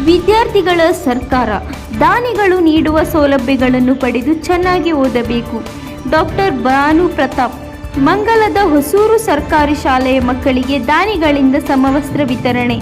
ವಿದ್ಯಾರ್ಥಿಗಳ ಸರ್ಕಾರ ದಾನಿಗಳು ನೀಡುವ ಸೌಲಭ್ಯಗಳನ್ನು ಪಡೆದು ಚೆನ್ನಾಗಿ ಓದಬೇಕು. ಡಾಕ್ಟರ್ ಭಾನು ಪ್ರತಾಪ್. ಮಂಗಲದ ಹೊಸೂರು ಸರ್ಕಾರಿ ಶಾಲೆಯ ಮಕ್ಕಳಿಗೆ ದಾನಿಗಳಿಂದ ಸಮವಸ್ತ್ರ ವಿತರಣೆ.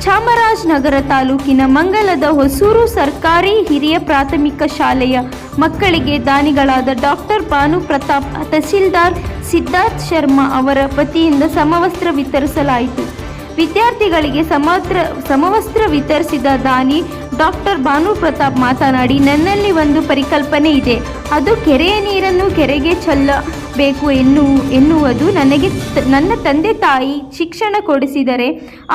ಚಾಮರಾಜನಗರ ತಾಲೂಕಿನ ಮಂಗಲದ ಹೊಸೂರು ಸರ್ಕಾರಿ ಹಿರಿಯ ಪ್ರಾಥಮಿಕ ಶಾಲೆಯ ಮಕ್ಕಳಿಗೆ ದಾನಿಗಳಾದ ಡಾಕ್ಟರ್ ಭಾನು ಪ್ರತಾಪ್, ತಹಸೀಲ್ದಾರ್ ಸಿದ್ಧಾರ್ಥ್ ಶರ್ಮಾ ಅವರ ವತಿಯಿಂದ ಸಮವಸ್ತ್ರ ವಿತರಿಸಲಾಯಿತು. ವಿದ್ಯಾರ್ಥಿಗಳಿಗೆ ಸಮವಸ್ತ್ರ ವಿತರಿಸಿದ ದಾನಿ ಡಾಕ್ಟರ್ ಭಾನು ಪ್ರತಾಪ್ ಮಾತನಾಡಿ, ನನ್ನಲ್ಲಿ ಒಂದು ಪರಿಕಲ್ಪನೆ ಇದೆ. ಅದು ಕೆರೆಯ ನೀರನ್ನು ಕೆರೆಗೆ ಚೆಲ್ಲಬೇಕು ಎನ್ನುವುದು. ನನ್ನ ತಂದೆ ತಾಯಿ ಶಿಕ್ಷಣ ಕೊಡಿಸಿದರೆ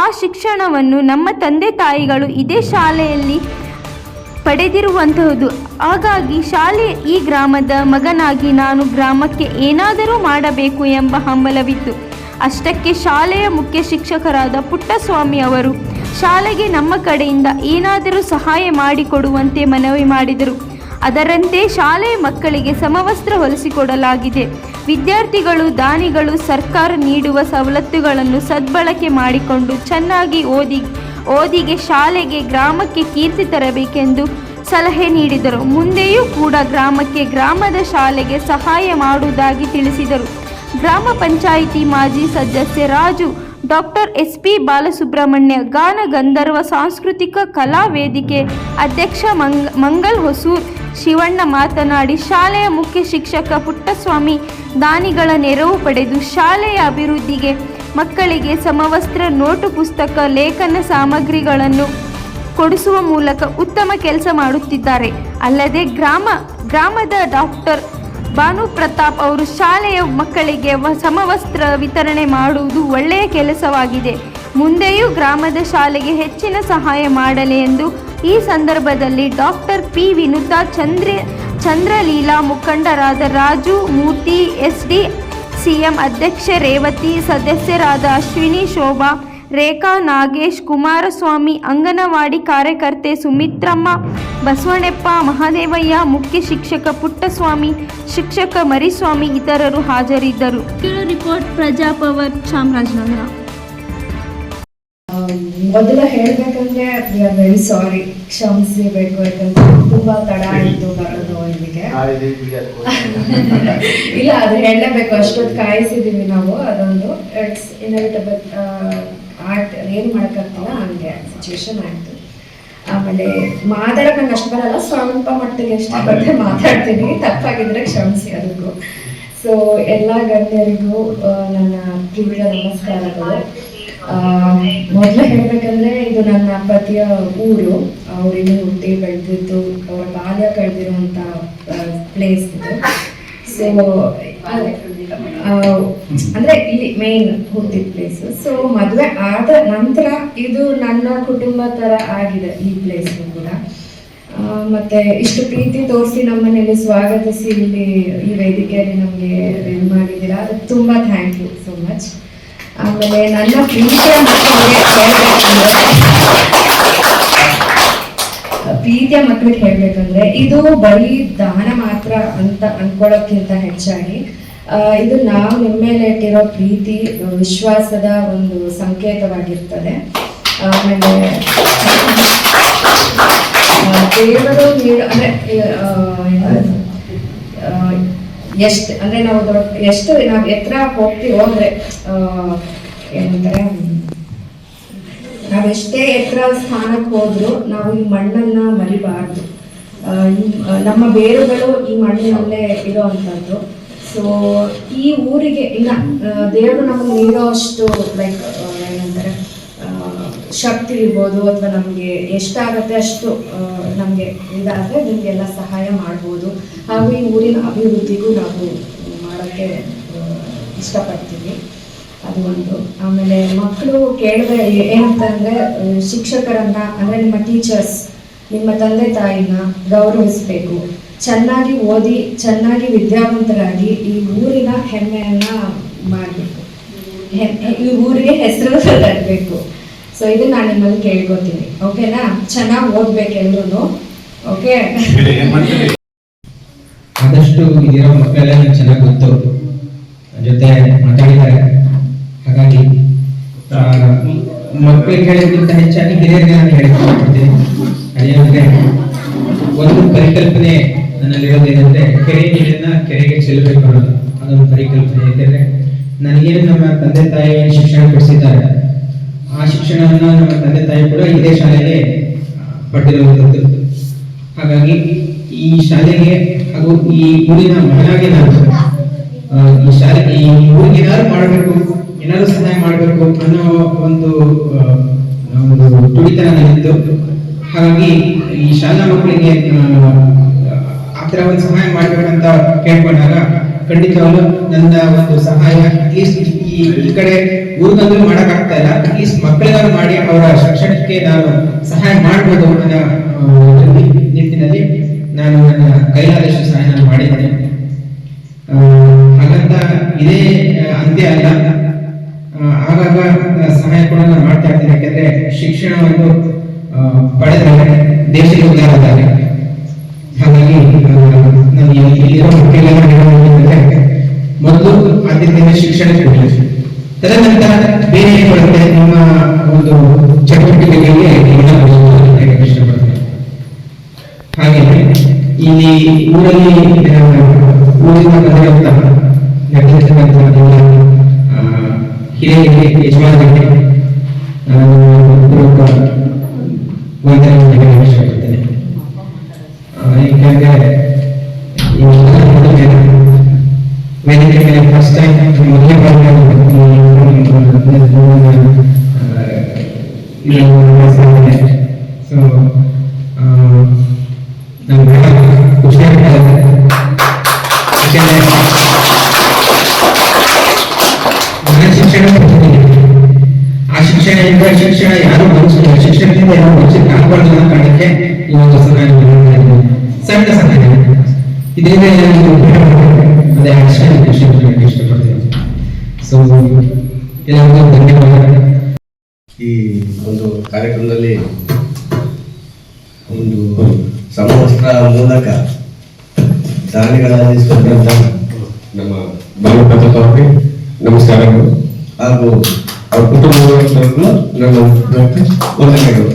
ಆ ಶಿಕ್ಷಣವನ್ನು ನಮ್ಮ ತಂದೆ ತಾಯಿಗಳು ಇದೇ ಶಾಲೆಯಲ್ಲಿ ಪಡೆದಿರುವಂತಹುದು. ಹಾಗಾಗಿ ಈ ಗ್ರಾಮದ ಮಗನಾಗಿ ನಾನು ಗ್ರಾಮಕ್ಕೆ ಏನಾದರೂ ಮಾಡಬೇಕು ಎಂಬ ಹಂಬಲವಿತ್ತು. ಅಷ್ಟಕ್ಕೆ ಶಾಲೆಯ ಮುಖ್ಯ ಶಿಕ್ಷಕರಾದ ಪುಟ್ಟಸ್ವಾಮಿ ಅವರು ಶಾಲೆಗೆ ನಮ್ಮ ಕಡೆಯಿಂದ ಏನಾದರೂ ಸಹಾಯ ಮಾಡಿಕೊಡುವಂತೆ ಮನವಿ ಮಾಡಿದರು. ಅದರಂತೆ ಶಾಲೆಯ ಮಕ್ಕಳಿಗೆ ಸಮವಸ್ತ್ರ ಹೊಲಿಸಿಕೊಡಲಾಗಿದೆ. ವಿದ್ಯಾರ್ಥಿಗಳು ದಾನಿಗಳು ಸರ್ಕಾರ ನೀಡುವ ಸವಲತ್ತುಗಳನ್ನು ಸದ್ಬಳಕೆ ಮಾಡಿಕೊಂಡು ಚೆನ್ನಾಗಿ ಓದಿಗೆ ಶಾಲೆಗೆ ಗ್ರಾಮಕ್ಕೆ ಕೀರ್ತಿ ತರಬೇಕೆಂದು ಸಲಹೆ ನೀಡಿದರು. ಮುಂದೆಯೂ ಕೂಡ ಗ್ರಾಮದ ಶಾಲೆಗೆ ಸಹಾಯ ಮಾಡುವುದಾಗಿ ತಿಳಿಸಿದರು. ಗ್ರಾಮ ಪಂಚಾಯಿತಿ ಮಾಜಿ ಸದಸ್ಯ ರಾಜು, ಡಾಕ್ಟರ್ SP ಬಾಲಸುಬ್ರಹ್ಮಣ್ಯ, ಗಾನ ಗಂಧರ್ವ ಸಾಂಸ್ಕೃತಿಕ ಕಲಾ ವೇದಿಕೆ ಅಧ್ಯಕ್ಷ ಮಂಗಲ್ ಹೊಸೂರ್ ಶಿವಣ್ಣ ಮಾತನಾಡಿ, ಶಾಲೆಯ ಮುಖ್ಯ ಶಿಕ್ಷಕ ಪುಟ್ಟಸ್ವಾಮಿ ದಾನಿಗಳ ನೆರವು ಪಡೆದು ಶಾಲೆಯ ಅಭಿವೃದ್ಧಿಗೆ ಮಕ್ಕಳಿಗೆ ಸಮವಸ್ತ್ರ, ನೋಟು ಪುಸ್ತಕ, ಲೇಖನ ಸಾಮಗ್ರಿಗಳನ್ನು ಕೊಡಿಸುವ ಮೂಲಕ ಉತ್ತಮ ಕೆಲಸ ಮಾಡುತ್ತಿದ್ದಾರೆ. ಅಲ್ಲದೆ ಗ್ರಾಮದ ಡಾಕ್ಟರ್ ಭಾನು ಪ್ರತಾಪ್ ಅವರು ಶಾಲೆಯ ಮಕ್ಕಳಿಗೆ ಸಮವಸ್ತ್ರ ವಿತರಣೆ ಮಾಡುವುದು ಒಳ್ಳೆಯ ಕೆಲಸವಾಗಿದೆ. ಮುಂದೆಯೂ ಗ್ರಾಮದ ಶಾಲೆಗೆ ಹೆಚ್ಚಿನ ಸಹಾಯ ಮಾಡಲಿ ಎಂದು ಈ ಸಂದರ್ಭದಲ್ಲಿ ಡಾಕ್ಟರ್ P ವಿನುತಾ, ಚಂದ್ರಲೀಲಾ, ಮುಖಂಡರಾದ ರಾಜು, ಮೂರ್ತಿ, SDCM ಅಧ್ಯಕ್ಷೆ ರೇವತಿ, ಸದಸ್ಯರಾದ ಅಶ್ವಿನಿ, ಶೋಭಾ, ರೇಖಾ, ನಾಗೇಶ್, ಕುಮಾರಸ್ವಾಮಿ, ಅಂಗನವಾಡಿ ಕಾರ್ಯಕರ್ತೆ ಸುಮಿತ್ರಮ್ಮ, ಬಸವಣ್ಣಪ್ಪ, ಮಹಾದೇವಯ್ಯ, ಮುಖ್ಯ ಶಿಕ್ಷಕ ಪುಟ್ಟಸ್ವಾಮಿ, ಶಿಕ್ಷಕ ಮರಿಸ್ವಾಮಿ ಇತರರು ಹಾಜರಿದ್ದರು. ರಿಪೋರ್ಟ್ ಪ್ರಜಾಪವರ್, ಚಾಮರಾಜನಗರ. ಮೊದಲು ಹೇಳ್ಬೇಕಂದ್ರೆ ವಿ ಆರ್ ವೆರಿ ಸಾರಿ, ಕ್ಷಮಿಸಬೇಕು. ಯಾಕಂದ್ರೆ ತುಂಬಾ ತಡ ಆಯಿತು ಬರೋದು ಇಲ್ಲಿಗೆ. ಇಲ್ಲ, ಅದು ಹೇಳಲೇಬೇಕು, ಅಷ್ಟೊತ್ತು ಕಾಯಿಸಿದೀವಿ ನಾವು. ಅದೊಂದು ಇಟ್ಸ್ ಇನ್ಎವಿಟಬಲ್. ಏನು ಮಾಡೋಕ್ಕಾಗ್ತಿಲ್ಲ, ಹಂಗೆ ಸಿಚುವೇಶನ್ ಆಯಿತು. ಆಮೇಲೆ ಮಾತಾಡೋಕೆ ನಂಗೆ ಅಷ್ಟು ಬರಲ್ಲ, ಸ್ವಲ್ಪ ಮಟ್ಟಿಗೆ ಇಷ್ಟಪಟ್ಟರೆ ಮಾತಾಡ್ತೀನಿ. ತಪ್ಪಾಗಿದ್ರೆ ಕ್ಷಮಿಸಿ ಅದಕ್ಕೂ. ಸೊ ಎಲ್ಲ ಗಣ್ಯರಿಗೂ ನನ್ನ ಪ್ರೀತಿಯ ನಮಸ್ಕಾರಗಳು. ಮೊದಲು ಹೇಳ್ಬೇಕಂದ್ರೆ ಇದು ನನ್ನ ಪತಿಯ ಊರು. ಅವರಿಗೆ ಹುಟ್ಟಿ ಬೆಳೆದಿದ್ದು, ಅವರ ಬಾಲ್ಯ ಕಳೆದಿರುವಂಥ ಪ್ಲೇಸ್ ಇದು. ಸೊ ಅಂದ್ರೆ ಇಲ್ಲಿ ಮೇನ್ ಹುಟ್ಟಿದ ಪ್ಲೇಸ್. ಸೊ ಮದುವೆ ಆದ ನಂತರ ಇದು ನನ್ನ ಕುಟುಂಬ ತರ ಆಗಿದೆ ಈ ಪ್ಲೇಸ್ ಕೂಡ. ಮತ್ತೆ ಇಷ್ಟು ಪ್ರೀತಿ ತೋರಿಸಿ ನಮ್ಮನೆಯಲ್ಲಿ ಸ್ವಾಗತಿಸಿ ಇಲ್ಲಿ ಈ ವೇದಿಕೆಯಲ್ಲಿ ನಮಗೆ ಇದು ಮಾಡಿದ್ದೀರಾ, ಅದಕ್ಕೆ ತುಂಬಾ ಥ್ಯಾಂಕ್ ಯು ಸೋ ಮಚ್. ಆಮೇಲೆ ನನ್ನ ಪ್ರೀತಿಯ ಮಕ್ಕಳಿಗೆ ಹೇಳ್ಬೇಕಂದ್ರೆ ಇದು ಬರೀ ದಾನ ಮಾತ್ರ ಅಂತ ಅನ್ಕೊಳ್ಳೋಕ್ಕಿಂತ ಹೆಚ್ಚಾಗಿ ಇದು ನಾವು ನಿಮ್ಮ ಮೇಲೆ ಇಟ್ಟಿರೋ ಪ್ರೀತಿ, ವಿಶ್ವಾಸದ ಒಂದು ಸಂಕೇತವಾಗಿರ್ತದೆ. ಆಮೇಲೆ ದೇವರು ಅಂದ್ರೆ ಎಷ್ಟು ಅಂದ್ರೆ ನಾವು ಎತ್ತರ ಹೋಗ್ತೀವೋ ಅಂದ್ರೆ ಏನಂತಾರೆ, ನಾವೆಷ್ಟೇ ಎತ್ತರ ಸ್ಥಾನಕ್ಕೆ ಹೋದ್ರು ನಾವು ಈ ಮಣ್ಣನ್ನ ಮರಿಬಾರ್ದು. ನಮ್ಮ ಬೇರುಗಳು ಈ ಮಣ್ಣಿನಲ್ಲೇ ಇರೋ ಅಂಥದ್ದು. ಸೊ ಈ ಊರಿಗೆ ಇನ್ನ ದೇವರು ನಮಗೆ ನೀಡೋ ಅಷ್ಟು ಲೈಕ್ ಏನಂತಾರೆ ಶಕ್ತಿ ಇರ್ಬೋದು, ಅಥವಾ ನಮಗೆ ಎಷ್ಟಾಗತ್ತೆ ಅಷ್ಟು ನಮಗೆ ಇದಾದರೆ ನಿಮಗೆಲ್ಲ ಸಹಾಯ ಮಾಡ್ಬೋದು. ಹಾಗೂ ಈ ಊರಿನ ಅಭಿವೃದ್ಧಿಗೂ ನಾವು ಮಾಡೋಕ್ಕೆ ಇಷ್ಟಪಡ್ತೀವಿ. ಅದು ಒಂದು. ಆಮೇಲೆ ಮಕ್ಕಳು ಕೇಳಿದ್ರೆ ಏನಂತಂದರೆ, ಶಿಕ್ಷಕರನ್ನ ಅಂದರೆ ನಿಮ್ಮ ಟೀಚರ್ಸ್, ನಿಮ್ಮ ತಂದೆ ತಾಯಿನ ಗೌರವಿಸಬೇಕು, ಚೆನ್ನಾಗಿ ಓದಿ ಚೆನ್ನಾಗಿ ವಿದ್ಯಾವಂತರಾಗಿ ಈ ಊರಿನ ಹೆಮ್ಮೆಯನ್ನ ಮಾಡಬೇಕು, ಈ ಊರಿಗೆ ಹೆಸರು ತರಬೇಕು. ಸೊ ಇದು ನಾನು ನಿಮ್ಮಲ್ಲಿ ಕೇಳ್ಕೊತೀನಿ, ಓಕೆನಾ? ಚೆನ್ನಾಗಿ ಓದ್ಬೇಕು ಎಲ್ರು, ಓಕೆ? ಆದಷ್ಟು ಇದಿರೋ ಮಕ್ಕಳೆಲ್ಲ ನನಗೆ ಚೆನ್ನಾಗಿ ಗೊತ್ತು, ಜೊತೆ ಮಾತಾಡಿದ್ದಾರೆ. ಹಾಗಾಗಿ ಮಕ್ಕಳಿಗೆ ಹೇಳೋದಕ್ಕಿಂತ ಹೆಚ್ಚಾಗಿ ಹಿರಿಯರಿಗೆ ನಾನು ಹೇಳಿಕೊಡ್ತೀನಿ. ಅದೇನಂದ್ರೆ ಒಂದು ಪರಿಕಲ್ಪನೆ ನನ್ನಲ್ಲಿರೋದೇನೆಂದ್ರೆ ಕೆರೆ ನೀರನ್ನ ಕೆರೆಗೆ ಚೆಲ್ಲಬೇಕು ಅನ್ನೋದು, ಅದೊಂದು ಪರಿಕಲ್ಪನೆ. ಯಾಕೆಂದ್ರೆ ನನಗೇನು ನಮ್ಮ ತಂದೆ ತಾಯಿ ಶಿಕ್ಷಣ ಕೊಡಿಸಿದ್ದಾರೆ, ಆ ಶಿಕ್ಷಣವನ್ನು ನಮ್ಮ ತಂದೆ ತಾಯಿ ಕೂಡ ಇದೇ ಶಾಲೆಗೆ ಪಡೆದಿರುವಂಥದ್ದು. ಹಾಗಾಗಿ ಈ ಶಾಲೆಗೆ ಹಾಗೂ ಈ ಊರಿನ ಮಗನಾಗಿ ನಾನು ಈ ಊರಿಗೆ ಏನಾದ್ರು ಮಾಡಬೇಕು, ಏನಾದ್ರು ಸಹಾಯ ಮಾಡಬೇಕು ಅನ್ನೋ ಒಂದು ತುಡಿತನ ನನ್ನಿತ್ತು. ಹಾಗಾಗಿ ಈ ಶಾಲಾ ಮಕ್ಕಳಿಗೆ ಆ ಥರ ಒಂದು ಸಹಾಯ ಮಾಡ್ಬೇಕಂತ ಕೇಳ್ಕೊಂಡಾಗ ಖಂಡಿತವಾಗ್ಲೂ ನನ್ನ ಒಂದು ಸಹಾಯ ಅಟ್ಲೀಸ್ಟ್ ಈ ಕಡೆ ಊರಿನಲ್ಲೂ ಮಾಡೋಕ್ಕಾಗ್ತಾ ಇಲ್ಲ, ಅಟ್ಲೀಸ್ಟ್ ಮಕ್ಕಳಿಗಾದ್ರು ಮಾಡಿ ಅವರ ಶಿಕ್ಷಣಕ್ಕೆ ನಾನು ಸಹಾಯ ಮಾಡ್ಬೋದು ಅನ್ನೋ ನಿಟ್ಟಿನಲ್ಲಿ ನಾನು ನನ್ನ ಕೈಲಾದಷ್ಟು ಸಹಾಯ ನಾನು ಮಾಡಿದ್ದೇನೆ. ಹಾಗಂತ ಇದೇ ಅಂತ್ಯ ಅಲ್ಲ, ಆಗಾಗ ಸಹಾಯ ಕೂಡ ನಾನು ಮಾಡ್ತಾ ಇರ್ತೀನಿ. ಯಾಕೆಂದ್ರೆ ಶಿಕ್ಷಣವನ್ನು ಪಡೆದರೆ ದೇಶದ ಉದ್ಧಾರ ಆದಾಗ. ಹಾಗಾಗಿ ನಾನು ಇಲ್ಲಿರೋ ಮಕ್ಕಳಿಗೆಲ್ಲ ಹೇಳೋದಂದ್ರೆ ಮೊದಲು ಆದ್ಯತೆಯನ್ನು ಶಿಕ್ಷಣಕ್ಕೆ ಕೊಡಲಿ, ತದನಂತರ ಬೇರೆ ಏನು ಬರುತ್ತೆ ನಿಮ್ಮ ಒಂದು ಚಟುವಟಿಕೆಗಳಿಗೆ ಇಷ್ಟಪಡ್ತೀನಿ. ಹಾಗೆ ಇಲ್ಲಿ ಊರಲ್ಲಿ ಊರಿನ ಬಂದಿರುವಂತಹ ಹಿರಿಯರಿಗೆ ಯಜಮಾನರಿಗೆ ವಂದನೆ ಇಷ್ಟಪಡ್ತೇನೆ. ಯಾಕಂದ್ರೆ ವೇದಿಕೆ ಮೇಲೆ ಫಸ್ಟ್ ಟೈಮ್ ಮೊದಲೇ ಸೊ ನಮ್ಗೆ ಖುಷಿ ಆಗ್ತದೆ. ನಾನು ಶಿಕ್ಷಣ ಪಡ್ತಿದ್ದೀನಿ, ಆ ಶಿಕ್ಷಣ ಯಾರು ಶಿಕ್ಷಣದಿಂದ ಯಾರು ವಂಚಿತ ಆಗಬಾರ್ದು ಅನ್ನೋ ಕಾರಣಕ್ಕೆ ಈ ಒಂದು ಸಹಾಯ ಸಣ್ಣ ಸಹಾಯ ಇದರಿಂದ ಅದೇ ಇಷ್ಟಪಡ್ತೀನಿ. ಸೊ ಎಲ್ಲರಿಗೂ ಧನ್ಯವಾದ. ಈ ಒಂದು ಕಾರ್ಯಕ್ರಮದಲ್ಲಿ ಒಂದು ಸಮವಸ್ತ್ರ ಮೂಲಕ ದಾನಿಗಳಾಗಿ ಸ್ಪರ್ಧಂತ ನಮ್ಮ ಬಾಲಪ್ರತಾಪ್ ಅವರಿಗೆ ನಮಸ್ಕಾರಗಳು ಹಾಗೂ ಅವ್ರ ಕುಟುಂಬದವರಿಗೂ ನನ್ನ ವಂದನೆಗಳು.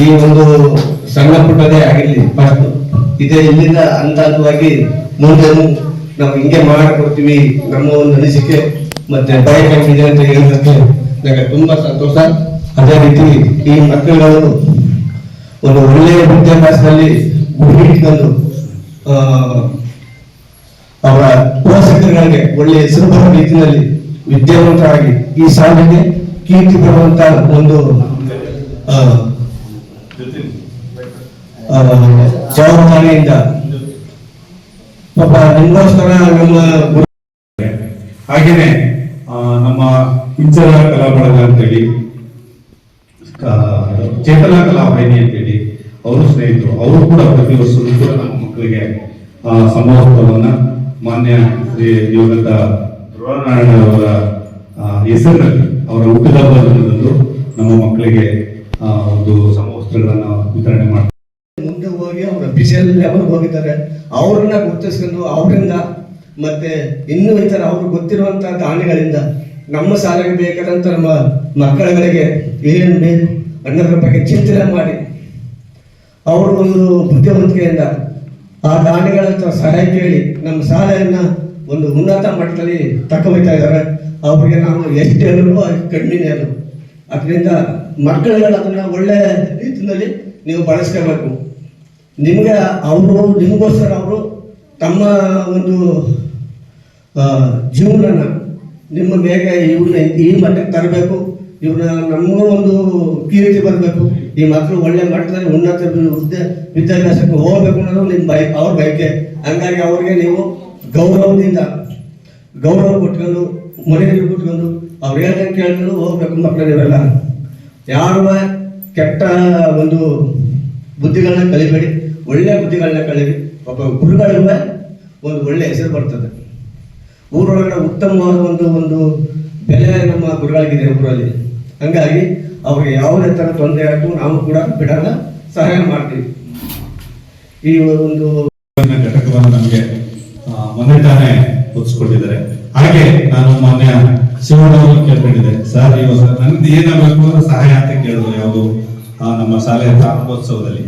ಈ ಒಂದು ಸಣ್ಣ ಪುಟ್ಟದೇ ಆಗಿರ್ಲಿ ಫಸ್ಟ್ ಇದೇ ಇಲ್ಲಿಂದ ಹಂತವಾಗಿ ಮುಂದೆ ನಾವು ಹಿಂಗೆ ಮಾಡಿಕೊಡ್ತೀವಿ ನಮ್ಮ ಒಂದು ಅನಿಸಿಕೆ ಮತ್ತೆ ಬಯಕೆ ಅಂತ ಹೇಳೋದಕ್ಕೆ ನನಗೆ ತುಂಬಾ ಸಂತೋಷ. ಅದೇ ರೀತಿ ಈ ಮಕ್ಕಳುಗಳು ಒಂದು ಒಳ್ಳೆಯ ವಿದ್ಯಾಭ್ಯಾಸದಲ್ಲಿ ಗುರಿ ಇಟ್ಕೊಂಡು ಅವರ ಪೋಷಕರಿಗೆ ಒಳ್ಳೆಯ ಹೆಸರು ಬರುವ ರೀತಿಯಲ್ಲಿ ವಿದ್ಯಾವಂತರಾಗಿ ಈ ಶಾಲೆಗೆ ಕೀರ್ತಿ ಬರುವಂತ ಒಂದು ಜವಾಬ್ದಾರಿಯಿಂದ ಪಾಪ ನಿಮಗೋಸ್ಕರ ನಮ್ಮ ಹಾಗೇನೆ ನಮ್ಮ ಇಂಚರ ಕಲಾ ಬಳಗ ಅಂತೇಳಿ ಚೇತನ ಕಲಾ ವಾಹಿನಿ ಅಂತೇಳಿ ಅವರು ಸ್ನೇಹಿತರು, ಅವರು ಕೂಡ ಪ್ರತಿ ವರ್ಷವೂ ಕೂಡ ನಮ್ಮ ಮಕ್ಕಳಿಗೆ ಸಮವಸ್ತ್ರವನ್ನ ಮಾನ್ಯ ಶ್ರೀ ದಿವಂಗತ ಧ್ರುವನಾರಾಯಣ ಅವರ ಹೆಸರಿನಲ್ಲಿ ಅವರ ಹುಟ್ಟುಹಬ್ಬದಂದು ನಮ್ಮ ಮಕ್ಕಳಿಗೆ ಒಂದು ಸಮವಸ್ತ್ರಗಳನ್ನ ವಿತರಣೆ ಮಾಡ್ತಾರೆ. ಮುಂದೆ ಹೋಗಿ ಅವರ ಅಫಿಷಿಯಲ್ ಲೆವೆಲ್ ಹೋಗಿದ್ದಾರೆ, ಅವ್ರನ್ನ ಗುರುತಿಸ್ಕೊಂಡು ಅವರಿಂದ ಮತ್ತೆ ಇನ್ನೂ ಇತರ ಅವ್ರಿಗೆ ಗೊತ್ತಿರುವಂತಹ ದಾನಿಗಳಿಂದ ನಮ್ಮ ಶಾಲೆಗೆ ಬೇಕಾದಂತ ನಮ್ಮ ಮಕ್ಕಳುಗಳಿಗೆ ಏನು ಬೇಕು ಅನ್ನೋದ್ರ ಬಗ್ಗೆ ಚಿಂತನೆ ಮಾಡಿ ಅವರು ಒಂದು ಬುದ್ಧಿವಂತಿಕೆಯಿಂದ ಆ ದಾನಿಗಳ ಸಹಾಯ ಕೇಳಿ ನಮ್ಮ ಶಾಲೆಯನ್ನ ಒಂದು ಉನ್ನತ ಮಟ್ಟದಲ್ಲಿ ತಗೊಳ್ತಾ ಇದ್ದಾರೆ. ಅವ್ರಿಗೆ ನಾವು ಎಷ್ಟು ಹೇಳಿದ್ರು ಕಡಿಮೆ ಅದು. ಅದರಿಂದ ಮಕ್ಕಳುಗಳು ಅದನ್ನ ಒಳ್ಳೆ ರೀತಿಯಲ್ಲಿ ನೀವು ಬಳಸ್ಕೋಬೇಕು. ನಿಮಗೆ ಅವರು ನಿಮಗೋಸ್ಕರ ಅವರು ತಮ್ಮ ಒಂದು ಜೀವನನ ನಿಮ್ಮ ಬೇಗ ಇವ್ರನ್ನ ಈ ಮಟ್ಟಕ್ಕೆ ತರಬೇಕು, ಇವ್ರನ್ನ ನಮಗೂ ಒಂದು ಕೀರ್ತಿ ಬರಬೇಕು, ಈ ಮಕ್ಕಳು ಒಳ್ಳೆ ಮಟ್ಟದಲ್ಲಿ ಉನ್ನತ ವಿದ್ಯಾಭ್ಯಾಸಕ್ಕೆ ಹೋಗ್ಬೇಕು ಅನ್ನೋದು ನಿಮ್ಮ ಅವ್ರ ಬಯಕೆ. ಹಂಗಾಗಿ ಅವ್ರಿಗೆ ನೀವು ಗೌರವ ಕೊಟ್ಕೊಂಡು ಮನೆಯಲ್ಲಿ ಕೂತ್ಕೊಂಡು ಅವ್ರು ಹೇಳ್ದಂಗೆ ಕೇಳ್ಕೊಂಡು ಹೋಗ್ಬೇಕು. ಮಕ್ಕಳು ನೀವೆಲ್ಲ ಯಾರು ಕೆಟ್ಟ ಒಂದು ಬುದ್ಧಿಗಳನ್ನ ಕಲಿಬೇಡಿ, ಒಳ್ಳೆ ಬುದ್ಧಿಗಳನ್ನ ಕಲಿರಿ. ಒಬ್ಬ ಗುರುಗಳಿಗೂ ಒಂದು ಒಳ್ಳೆ ಹೆಸರು ಬರ್ತದೆ. ಊರೊಳಗೆ ಉತ್ತಮವಾದ ಒಂದು ಬೆಲೆ ನಮ್ಮ ಗುರುಗಳಿಗಿದೆ ಊರಲ್ಲಿ. ಹಂಗಾಗಿ ಅವ್ರಿಗೆ ಯಾವುದೇ ಥರ ತೊಂದರೆ ಆಯಿತು ನಾವು ಕೂಡ ಬಿಡಲ್ಲ, ಸಹಾಯ ಮಾಡ್ತೀವಿ. ಈ ಒಂದು ಘಟಕವನ್ನು ನಮಗೆ ಮೊನ್ನೆ ತಾನೇ ಒಪ್ಪಿಸ್ಕೊಟ್ಟಿದ್ದಾರೆ. ಹಾಗೆ ನಾನು ಮಾನ್ಯ ಶಿವಣ್ಣ ಅವರು ಕೇಳ್ಕೊಂಡಿದ್ದೆ, ಸರ್ ಇವಾಗ ನನ್ದು ಏನಾಗಬೇಕು ಅಂದ್ರೆ ಸಹಾಯ ಅಂತ ಕೇಳಿದ್ರು, ಯಾವುದು ನಮ್ಮ ಶಾಲೆಯ ಪ್ರಾರಂಭೋತ್ಸವದಲ್ಲಿ.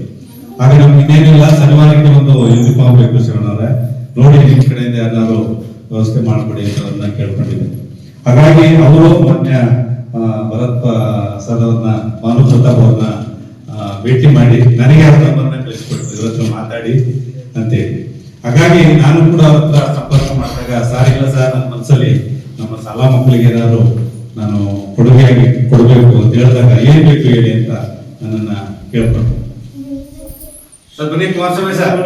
ಆಗ ನಮ್ಗೆ ಇನ್ನೇನಿಲ್ಲ, ಶನಿವಾರಕ್ಕೆ ಒಂದು ಯೂನಿಫಾರ್ಮ್ ಬೇಕು ಶಿವಣ್ಣವ್ರೆ, ನೋಡಿ ನಿಮ್ ಕಡೆಯಿಂದ ಯಾರು ವ್ಯವಸ್ಥೆ ಮಾಡ್ಕೊಡಿ ಅಂತ ಅದನ್ನ ಕೇಳ್ಕೊಂಡಿದ್ದೆ. ಹಾಗಾಗಿ ಅವರು ಮೊನ್ನೆ ಭರತ್ ಸರ್ ಅವ್ರನ್ನ, ಭಾನು ಪ್ರತಾಪ್ ಅವ್ರನ್ನ ಭೇಟಿ ಮಾಡಿ ನನಗೆ ಅವ್ರ ನಂಬರ್ನ ಕಳಿಸ್ಕೊಡ್ತು, ಇವತ್ತು ಮಾತಾಡಿ ಅಂತೇಳಿ. ಹಾಗಾಗಿ ನಾನು ಕೂಡ ಅವ್ರ ಹತ್ರ ಸಂಪರ್ಕ ಮಾಡಿದಾಗ, ಸರ್ ಇಲ್ಲ ಸರ್, ನನ್ನ ಮನಸ್ಸಲ್ಲಿ ನಮ್ಮ ಶಾಲಾ ಮಕ್ಕಳಿಗೆ ಏನಾದ್ರು ನಾನು ಕೊಡುಗೆಯಾಗಿ ಕೊಡಬೇಕು ಅಂತ ಹೇಳಿದಾಗ ಏನ್ ಬೇಕು ಹೇಳಿ ಅಂತ ನನ್ನನ್ನ ಕೇಳ್ಕೊಂಡು. ಸರ್ ಬನ್ನಿ ಕುಮಾರಸ್ವಾಮಿ ಸರ್.